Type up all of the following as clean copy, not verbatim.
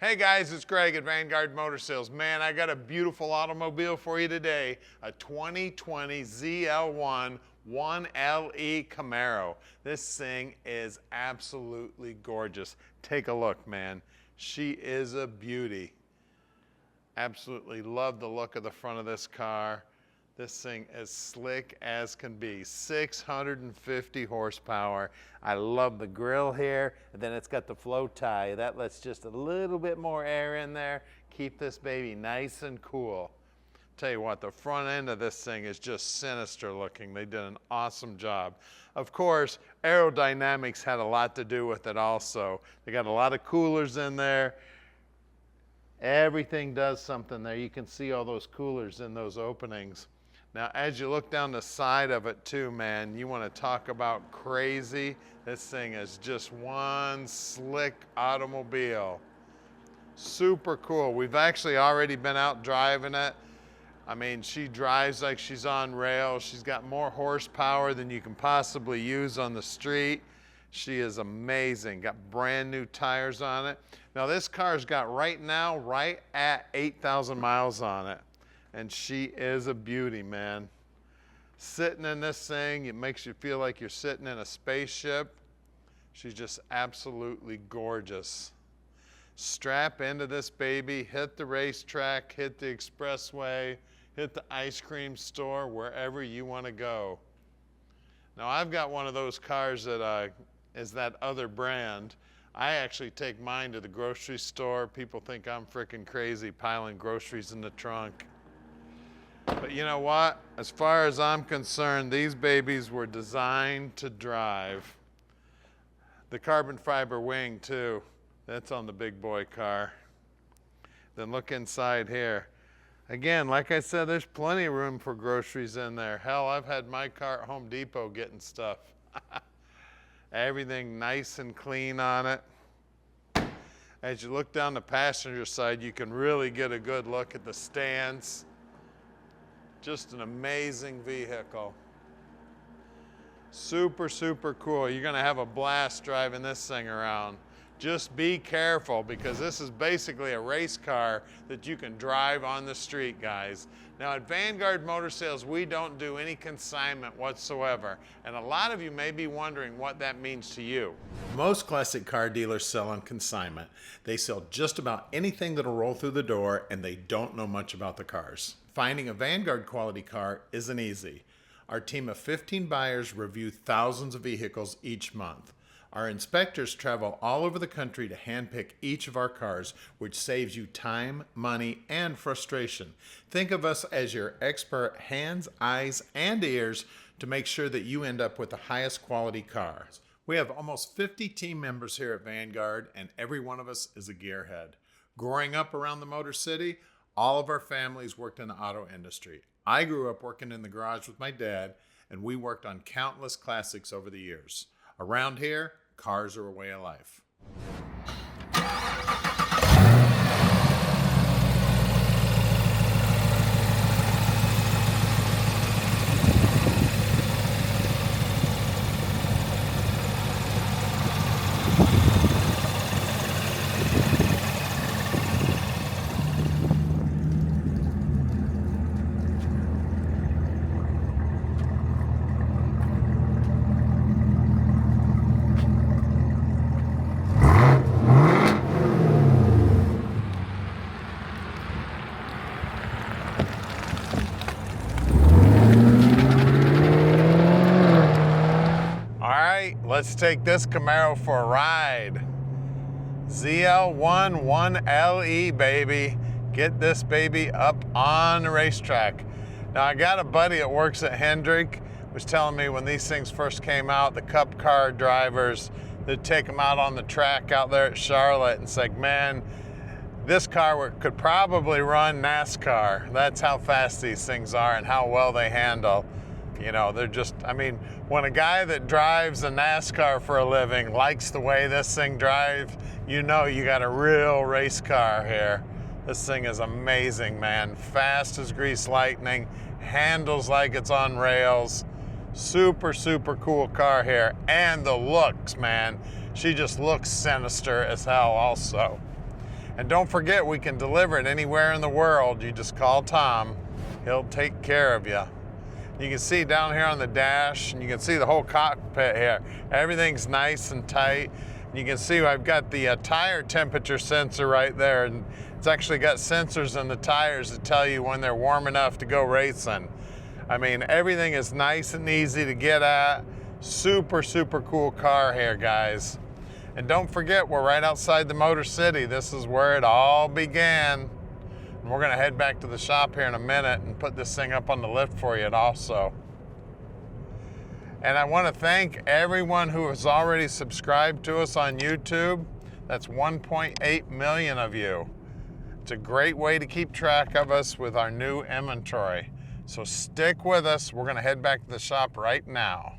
Hey guys, it's Greg at Vanguard Motor Sales. Man, I got a beautiful automobile for you today, a 2020 ZL1 1LE Camaro. This thing is absolutely gorgeous. Take a look, man. She is a beauty. Absolutely love the look of the front of this car. This thing is slick as can be. 650 horsepower. I love the grille here. And then it's got the flow tie. That lets just a little bit more air in there. Keep this baby nice and cool. Tell you what, the front end of this thing is just sinister looking. They did an awesome job. Of course, aerodynamics had a lot to do with it also. They got a lot of coolers in there. Everything does something there. You can see all those coolers in those openings. Now, as you look down the side of it too, man, you want to talk about crazy. This thing is just one slick automobile. Super cool. We've actually already been out driving it. I mean, she drives like she's on rails. She's got more horsepower than you can possibly use on the street. She is amazing. Got brand new tires on it. Now, this car's got right at 8,000 miles on it. And she is a beauty, man. Sitting in this thing, it makes you feel like you're sitting in a spaceship. She's just absolutely gorgeous. Strap into this baby, hit the racetrack, hit the expressway, hit the ice cream store, wherever you want to go. Now, I've got one of those cars that is that other brand. I actually take mine to the grocery store. People think I'm freaking crazy piling groceries in the trunk. But you know what? As far as I'm concerned, these babies were designed to drive. The carbon fiber wing too. That's on the big boy car. Then look inside here. Again, like I said, there's plenty of room for groceries in there. Hell, I've had my car at Home Depot getting stuff. Everything nice and clean on it. As you look down the passenger side, you can really get a good look at the stands. Just an amazing vehicle. Super, super cool. You're gonna have a blast driving this thing around. Just be careful because this is basically a race car that you can drive on the street, guys. Now at Vanguard Motor Sales, we don't do any consignment whatsoever. And a lot of you may be wondering what that means to you. Most classic car dealers sell on consignment. They sell just about anything that'll roll through the door and they don't know much about the cars. Finding a Vanguard quality car isn't easy. Our team of 15 buyers review thousands of vehicles each month. Our inspectors travel all over the country to handpick each of our cars, which saves you time, money, and frustration. Think of us as your expert hands, eyes, and ears to make sure that you end up with the highest quality car. We have almost 50 team members here at Vanguard, and every one of us is a gearhead. Growing up around the Motor City, all of our families worked in the auto industry. I grew up working in the garage with my dad, and we worked on countless classics over the years. Around here, cars are a way of life. Let's take this Camaro for a ride. ZL1 1LE, baby. Get this baby up on the racetrack. Now, I got a buddy that works at Hendrick, was telling me when these things first came out, the Cup car drivers, they'd take them out on the track out there at Charlotte and say, man, this car could probably run NASCAR. That's how fast these things are and how well they handle. You know, they're just, I mean, when a guy that drives a NASCAR for a living likes the way this thing drives, you know you got a real race car here. This thing is amazing, man. Fast as grease lightning, handles like it's on rails. Super, super cool car here. And the looks, man. She just looks sinister as hell also. And don't forget, we can deliver it anywhere in the world. You just call Tom. He'll take care of you. You can see down here on the dash, and you can see the whole cockpit here. Everything's nice and tight. You can see I've got the tire temperature sensor right there, and it's actually got sensors in the tires that tell you when they're warm enough to go racing. I mean, everything is nice and easy to get at. Super, super cool car here, guys. And don't forget, we're right outside the Motor City. This is where it all began. And we're gonna head back to the shop here in a minute and put this thing up on the lift for you also. And I want to thank everyone who has already subscribed to us on YouTube. That's 1.8 million of you. It's a great way to keep track of us with our new inventory. So stick with us. We're going to head back to the shop right now.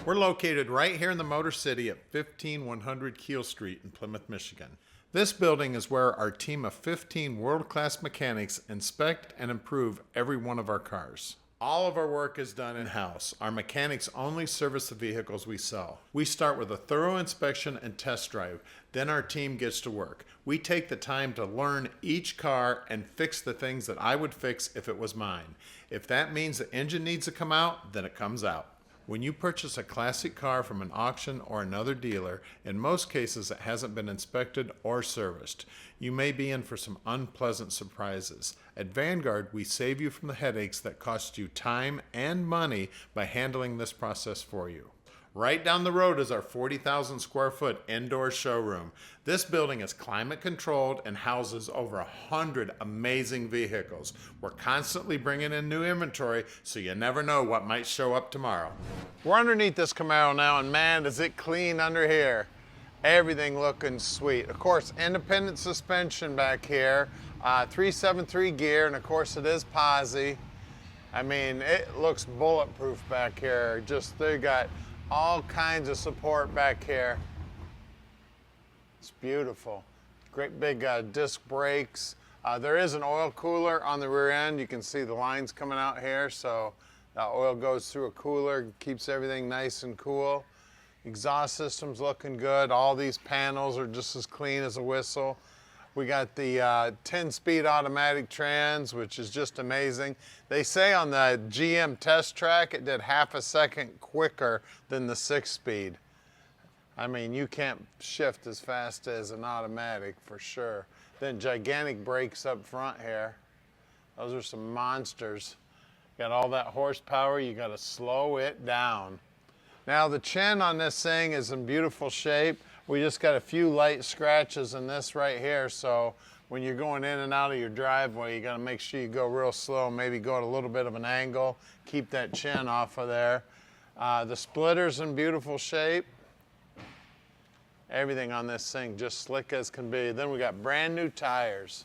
We're located right here in the Motor City at 15100 Keel Street in Plymouth, Michigan. This building is where our team of 15 world-class mechanics inspect and improve every one of our cars. All of our work is done in-house. Our mechanics only service the vehicles we sell. We start with a thorough inspection and test drive. Then our team gets to work. We take the time to learn each car and fix the things that I would fix if it was mine. If that means the engine needs to come out, then it comes out. When you purchase a classic car from an auction or another dealer, in most cases it hasn't been inspected or serviced. You may be in for some unpleasant surprises. At Vanguard, we save you from the headaches that cost you time and money by handling this process for you. Right down the road is our 40,000 square foot indoor showroom. This building is climate controlled and houses over 100 amazing vehicles. We're constantly bringing in new inventory, so you never know what might show up tomorrow. We're underneath this Camaro now, and man, is it clean under here. Everything looking sweet. Of course, independent suspension back here, 373 gear, and of course it is posi. I mean, it looks bulletproof back here. Just, they got all kinds of support back here. It's beautiful. Great big disc brakes. There is an oil cooler on the rear end. You can see the lines coming out here, so the oil goes through a cooler, keeps everything nice and cool. Exhaust system's looking good. All these panels are just as clean as a whistle. We got the 10-speed automatic trans, which is just amazing. They say on the GM test track it did half a second quicker than the 6-speed. I mean, you can't shift as fast as an automatic for sure. Then gigantic brakes up front here. Those are some monsters. Got all that horsepower, you got to slow it down. Now the chin on this thing is in beautiful shape. We just got a few light scratches in this right here, so when you're going in and out of your driveway, you got to make sure you go real slow, maybe go at a little bit of an angle, keep that chin off of there. The splitter's in beautiful shape. Everything on this thing just slick as can be. Then we got brand new tires,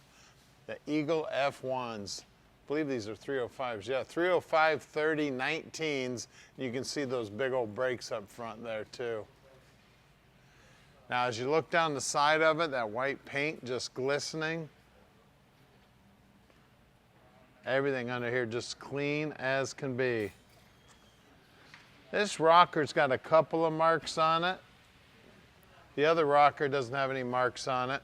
the Eagle F1s. I believe these are 305s. Yeah, 305 30 19s. You can see those big old brakes up front there too. Now, as you look down the side of it, that white paint just glistening. Everything under here just clean as can be. This rocker's got a couple of marks on it. The other rocker doesn't have any marks on it.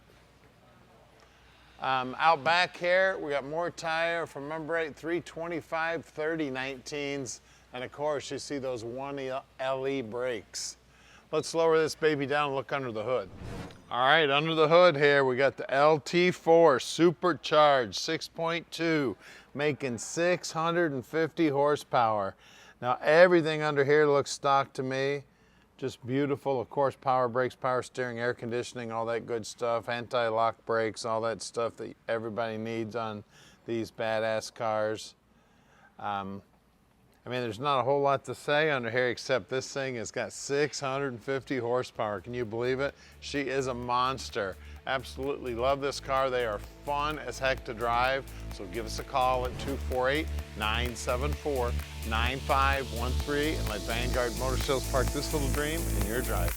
Out back here, we got more tire, if I remember right, 325 30 19s. And of course, you see those 1 LE brakes. Let's lower this baby down and look under the hood. All right, under the hood here, we got the LT4 supercharged 6.2, making 650 horsepower. Now, everything under here looks stock to me. Just beautiful. Of course, power brakes, power steering, air conditioning, all that good stuff, anti-lock brakes, all that stuff that everybody needs on these badass cars. I mean, there's not a whole lot to say under here except this thing has got 650 horsepower. Can you believe it? She is a monster. Absolutely love this car. They are fun as heck to drive. So give us a call at 248-974-9513 and let Vanguard Motor Sales park this little dream in your driveway.